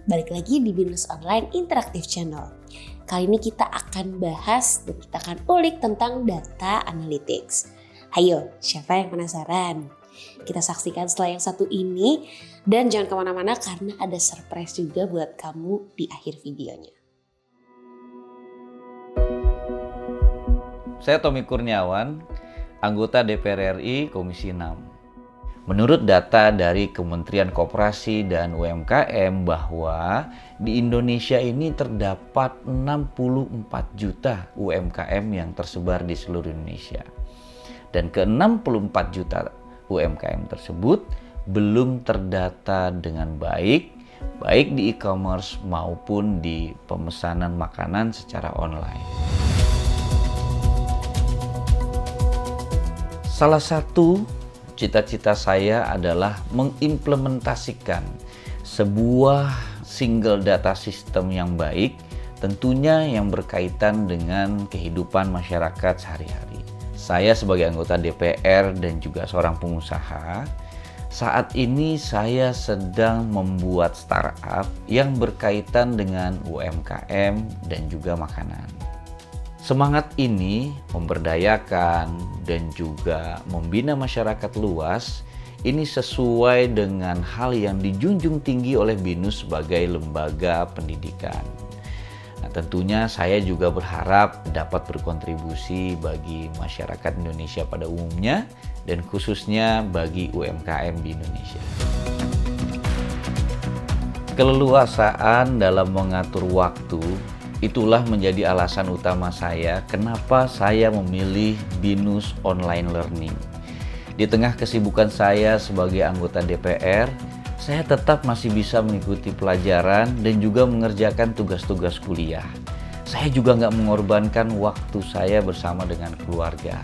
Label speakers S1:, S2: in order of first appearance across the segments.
S1: balik lagi di Binus Online Interaktif Channel. Kali ini kita akan bahas dan kita akan ulik tentang data analytics. Ayo, siapa yang penasaran? Kita saksikan setelah yang satu ini dan jangan kemana-mana karena ada surprise juga buat kamu di akhir videonya.
S2: Saya Tommy Kurniawan, anggota DPR RI Komisi 6. Menurut data dari Kementerian Koperasi dan UMKM bahwa di Indonesia ini terdapat 64 juta UMKM yang tersebar di seluruh Indonesia. Dan ke-64 juta UMKM tersebut belum terdata dengan baik di e-commerce maupun di pemesanan makanan secara online. Salah satu cita-cita saya adalah mengimplementasikan sebuah single data system yang baik, tentunya yang berkaitan dengan kehidupan masyarakat sehari-hari. Saya sebagai anggota DPR dan juga seorang pengusaha, saat ini saya sedang membuat startup yang berkaitan dengan UMKM dan juga makanan. Semangat ini memberdayakan dan juga membina masyarakat luas ini sesuai dengan hal yang dijunjung tinggi oleh BINUS sebagai lembaga pendidikan. Nah, tentunya saya juga berharap dapat berkontribusi bagi masyarakat Indonesia pada umumnya dan khususnya bagi UMKM di Indonesia. Keleluasaan dalam mengatur waktu itulah menjadi alasan utama saya kenapa saya memilih BINUS Online Learning. Di tengah kesibukan saya sebagai anggota DPR, saya tetap masih bisa mengikuti pelajaran dan juga mengerjakan tugas-tugas kuliah. Saya juga nggak mengorbankan waktu saya bersama dengan keluarga.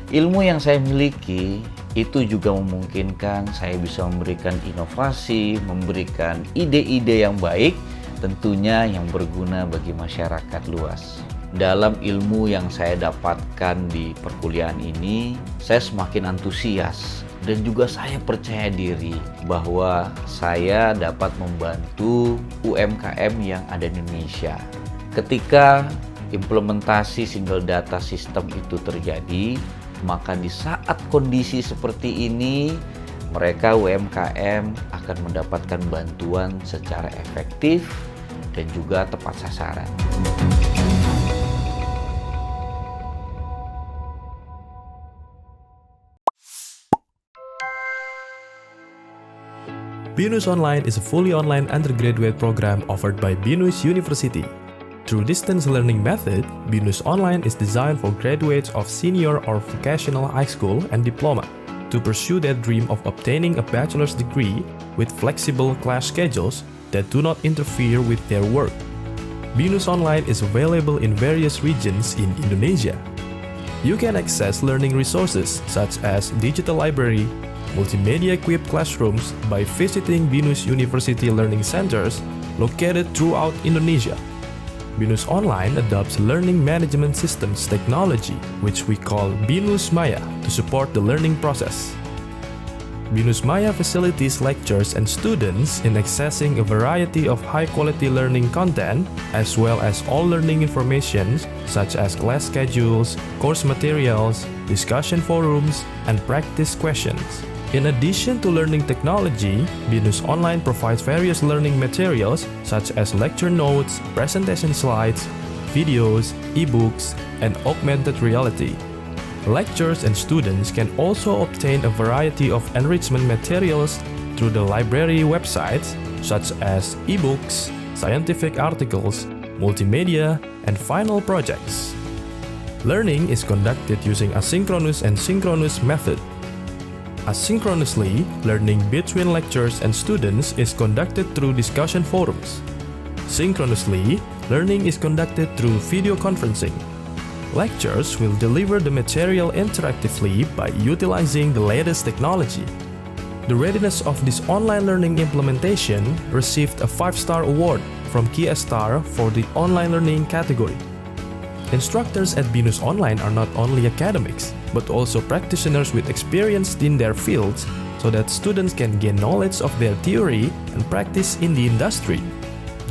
S2: Ilmu yang saya miliki itu juga memungkinkan saya bisa memberikan inovasi, memberikan ide-ide yang baik, tentunya yang berguna bagi masyarakat luas. Dalam ilmu yang saya dapatkan di perkuliahan ini, saya semakin antusias dan juga saya percaya diri bahwa saya dapat membantu UMKM yang ada di Indonesia. Ketika implementasi single data system itu terjadi, maka di saat kondisi seperti ini, mereka UMKM akan mendapatkan bantuan secara efektif dan juga tepat sasaran.
S3: BINUS Online is a fully online undergraduate program offered by BINUS University. Through distance learning method, BINUS Online is designed for graduates of senior or vocational high school and diploma to pursue their dream of obtaining a bachelor's degree with flexible class schedules that do not interfere with their work. BINUS Online is available in various regions in Indonesia. You can access learning resources such as digital library, multimedia-equipped classrooms by visiting BINUS University Learning Centers located throughout Indonesia. BINUS Online adopts learning management systems technology, which we call BINUS Maya, to support the learning process. BINUS Maya facilitates lecturers and students in accessing a variety of high-quality learning content, as well as all learning information such as class schedules, course materials, discussion forums, and practice questions. In addition to learning technology, BINUS Online provides various learning materials such as lecture notes, presentation slides, videos, ebooks, and augmented reality. Lecturers and students can also obtain a variety of enrichment materials through the library websites such as ebooks, scientific articles, multimedia, and final projects. Learning is conducted using asynchronous and synchronous method. Asynchronously, learning between lecturers and students is conducted through discussion forums. Synchronously, learning is conducted through video conferencing. Lecturers will deliver the material interactively by utilizing the latest technology. The readiness of this online learning implementation received a 5-star award from Kiastar for the online learning category. Instructors at BINUS Online are not only academics, but also practitioners with experience in their fields so that students can gain knowledge of their theory and practice in the industry.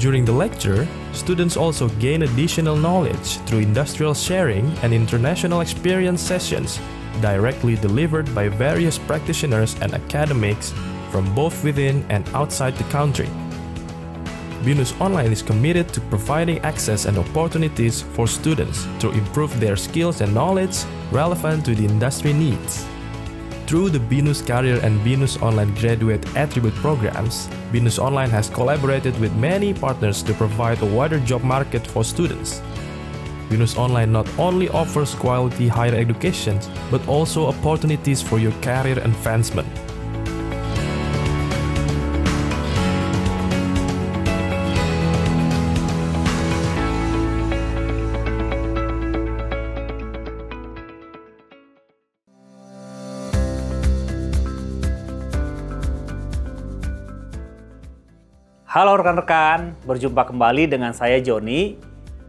S3: During the lecture, students also gain additional knowledge through industrial sharing and international experience sessions directly delivered by various practitioners and academics from both within and outside the country. BINUS Online is committed to providing access and opportunities for students to improve their skills and knowledge relevant to the industry needs. Through the BINUS Career and BINUS Online Graduate Attribute programs, BINUS Online has collaborated with many partners to provide a wider job market for students. BINUS Online not only offers quality higher education, but also opportunities for your career advancement.
S4: Halo rekan-rekan, berjumpa kembali dengan saya Joni.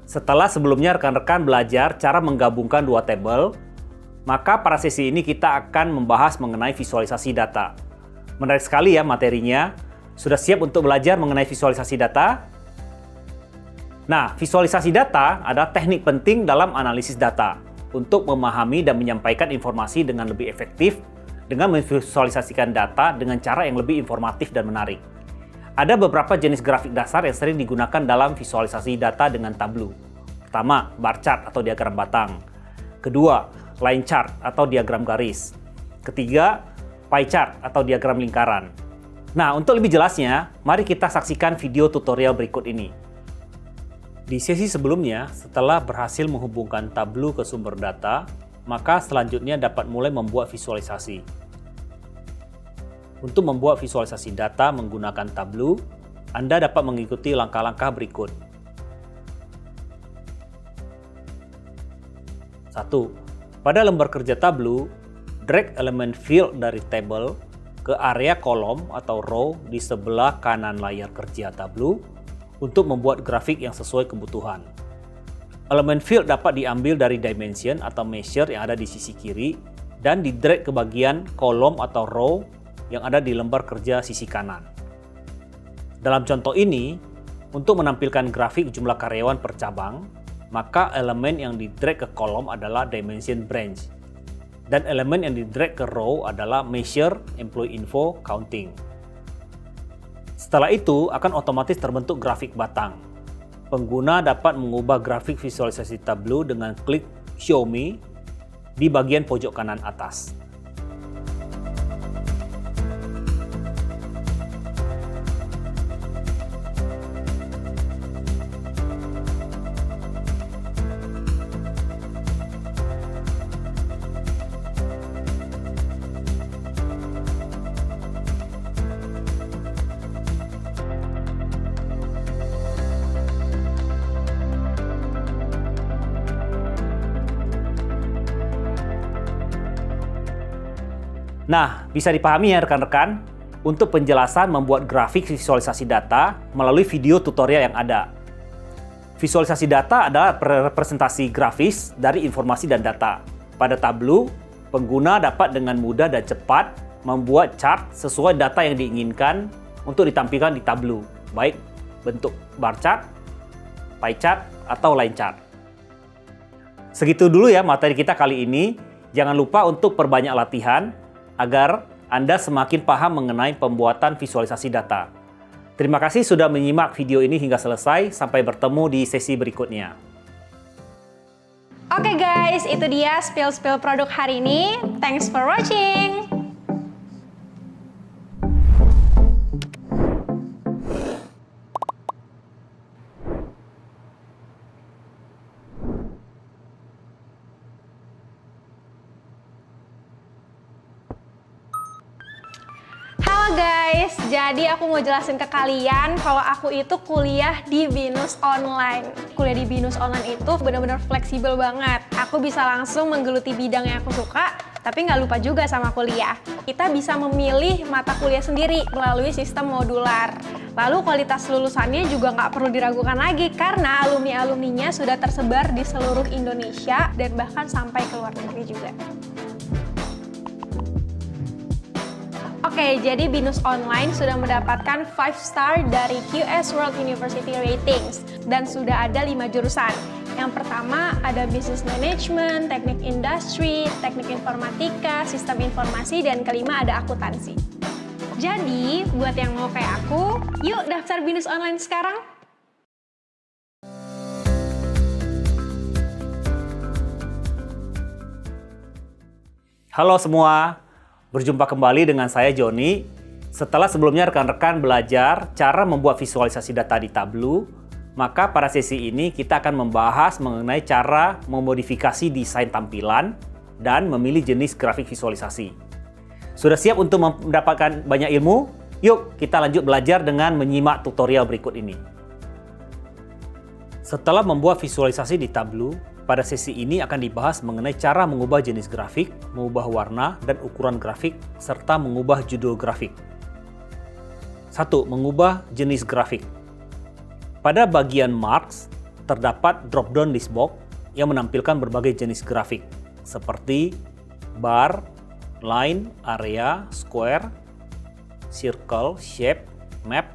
S4: Setelah sebelumnya rekan-rekan belajar cara menggabungkan dua tabel, maka pada sesi ini kita akan membahas mengenai visualisasi data. Menarik sekali ya materinya. Sudah siap untuk belajar mengenai visualisasi data? Nah, visualisasi data adalah teknik penting dalam analisis data untuk memahami dan menyampaikan informasi dengan lebih efektif dengan memvisualisasikan data dengan cara yang lebih informatif dan menarik. Ada beberapa jenis grafik dasar yang sering digunakan dalam visualisasi data dengan tableau. Pertama, bar chart atau diagram batang. Kedua, line chart atau diagram garis. Ketiga, pie chart atau diagram lingkaran. Nah, untuk lebih jelasnya, mari kita saksikan video tutorial berikut ini. Di sesi sebelumnya, setelah berhasil menghubungkan tableau ke sumber data, maka selanjutnya dapat mulai membuat visualisasi. Untuk membuat visualisasi data menggunakan tableau, Anda dapat mengikuti langkah-langkah berikut. 1. Pada lembar kerja tableau, drag elemen field dari table ke area kolom atau row di sebelah kanan layar kerja tableau untuk membuat grafik yang sesuai kebutuhan. Elemen field dapat diambil dari dimension atau measure yang ada di sisi kiri dan di-drag ke bagian kolom atau row yang ada di lembar kerja sisi kanan. Dalam contoh ini, untuk menampilkan grafik jumlah karyawan per cabang, maka elemen yang di-drag ke kolom adalah dimension branch, dan elemen yang di-drag ke row adalah measure employee info counting. Setelah itu, akan otomatis terbentuk grafik batang. Pengguna dapat mengubah grafik visualisasi tableau dengan klik Show Me di bagian pojok kanan atas. Nah, bisa dipahami ya rekan-rekan, untuk penjelasan membuat grafik visualisasi data melalui video tutorial yang ada. Visualisasi data adalah representasi grafis dari informasi dan data. Pada tableau, pengguna dapat dengan mudah dan cepat membuat chart sesuai data yang diinginkan untuk ditampilkan di tableau, baik bentuk bar chart, pie chart, atau line chart. Segitu dulu ya materi kita kali ini. Jangan lupa untuk perbanyak latihan agar Anda semakin paham mengenai pembuatan visualisasi data. Terima kasih sudah menyimak video ini hingga selesai. Sampai bertemu di sesi berikutnya.
S5: Oke guys, itu dia spill produk hari ini. Thanks for watching. Halo guys, jadi aku mau jelasin ke kalian kalau aku itu kuliah di BINUS Online. Kuliah di BINUS Online itu benar-benar fleksibel banget. Aku bisa langsung menggeluti bidang yang aku suka, tapi nggak lupa juga sama kuliah. Kita bisa memilih mata kuliah sendiri melalui sistem modular. Lalu kualitas lulusannya juga nggak perlu diragukan lagi karena alumni-alumninya sudah tersebar di seluruh Indonesia dan bahkan sampai ke luar negeri juga. Oke, jadi Binus Online sudah mendapatkan 5 star dari QS World University Ratings dan sudah ada 5 jurusan. Yang pertama ada Business Management, Teknik Industri, Teknik Informatika, Sistem Informasi, dan kelima ada Akuntansi. Jadi, buat yang mau kayak aku, yuk daftar Binus Online sekarang.
S4: Halo semua, berjumpa kembali dengan saya Joni. Setelah sebelumnya rekan-rekan belajar cara membuat visualisasi data di Tableau, maka pada sesi ini kita akan membahas mengenai cara memodifikasi desain tampilan dan memilih jenis grafik visualisasi. Sudah siap untuk mendapatkan banyak ilmu? Yuk kita lanjut belajar dengan menyimak tutorial berikut ini. Setelah membuat visualisasi di Tableau, pada sesi ini akan dibahas mengenai cara mengubah jenis grafik, mengubah warna dan ukuran grafik, serta mengubah judul grafik. 1. Mengubah jenis grafik. Pada bagian Marks, terdapat drop-down list box yang menampilkan berbagai jenis grafik, seperti bar, line, area, square, circle, shape, map,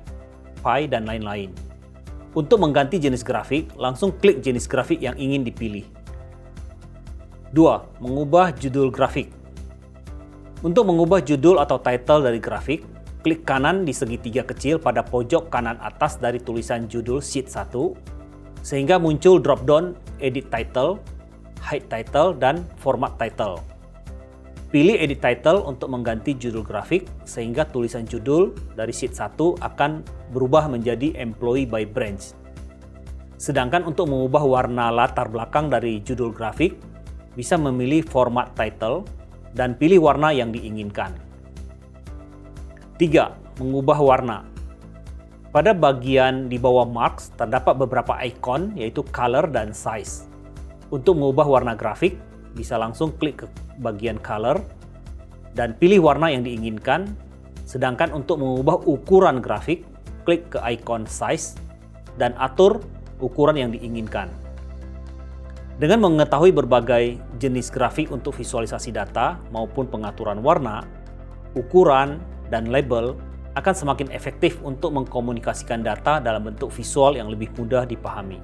S4: pie, dan lain-lain. Untuk mengganti jenis grafik, langsung klik jenis grafik yang ingin dipilih. 2. Mengubah judul grafik. Untuk mengubah judul atau title dari grafik, klik kanan di segitiga kecil pada pojok kanan atas dari tulisan judul sheet 1, sehingga muncul drop-down Edit Title, Hide Title, dan Format Title. Pilih Edit Title untuk mengganti judul grafik, sehingga tulisan judul dari sheet 1 akan berubah menjadi Employee by Branch. Sedangkan untuk mengubah warna latar belakang dari judul grafik, bisa memilih Format Title dan pilih warna yang diinginkan. 3. Mengubah warna. Pada bagian di bawah Marks terdapat beberapa ikon yaitu Color dan Size. Untuk mengubah warna grafik, bisa langsung klik ke bagian Color dan pilih warna yang diinginkan. Sedangkan untuk mengubah ukuran grafik, klik ke ikon Size dan atur ukuran yang diinginkan. Dengan mengetahui berbagai jenis grafik untuk visualisasi data maupun pengaturan warna, ukuran, dan label akan semakin efektif untuk mengkomunikasikan data dalam bentuk visual yang lebih mudah dipahami.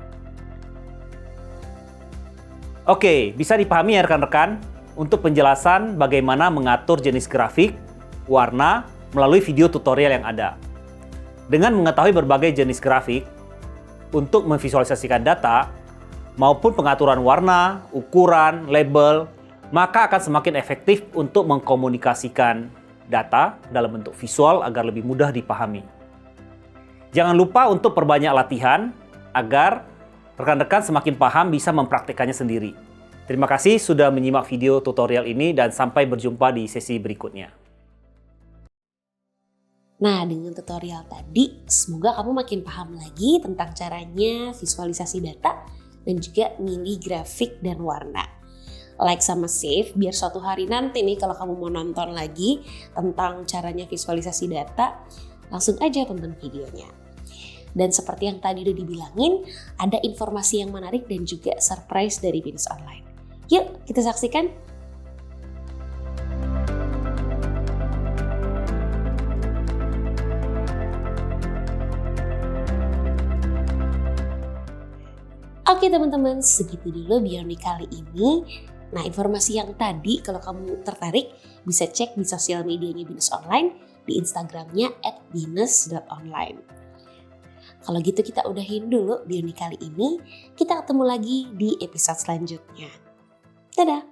S4: Oke, bisa dipahami ya rekan-rekan untuk penjelasan bagaimana mengatur jenis grafik, warna melalui video tutorial yang ada. Dengan mengetahui berbagai jenis grafik untuk memvisualisasikan data maupun pengaturan warna, ukuran, label, maka akan semakin efektif untuk mengkomunikasikan data dalam bentuk visual agar lebih mudah dipahami. Jangan lupa untuk perbanyak latihan agar rekan-rekan semakin paham bisa mempraktikkannya sendiri. Terima kasih sudah menyimak video tutorial ini dan sampai berjumpa di sesi berikutnya.
S1: Nah, dengan tutorial tadi, semoga kamu makin paham lagi tentang caranya visualisasi data dan juga milih grafik dan warna. Like sama save biar suatu hari nanti nih kalau kamu mau nonton lagi tentang caranya visualisasi data, langsung aja tonton videonya. Dan seperti yang tadi udah dibilangin, ada informasi yang menarik dan juga surprise dari Binus Online. Yuk kita saksikan. Oke teman-teman, segitu dulu Bionik kali ini. Nah, informasi yang tadi kalau kamu tertarik bisa cek di sosial medianya Binus Online, di Instagramnya @binus.online. Kalau gitu kita udahin dulu Bionik kali ini. Kita ketemu lagi di episode selanjutnya. Dadah!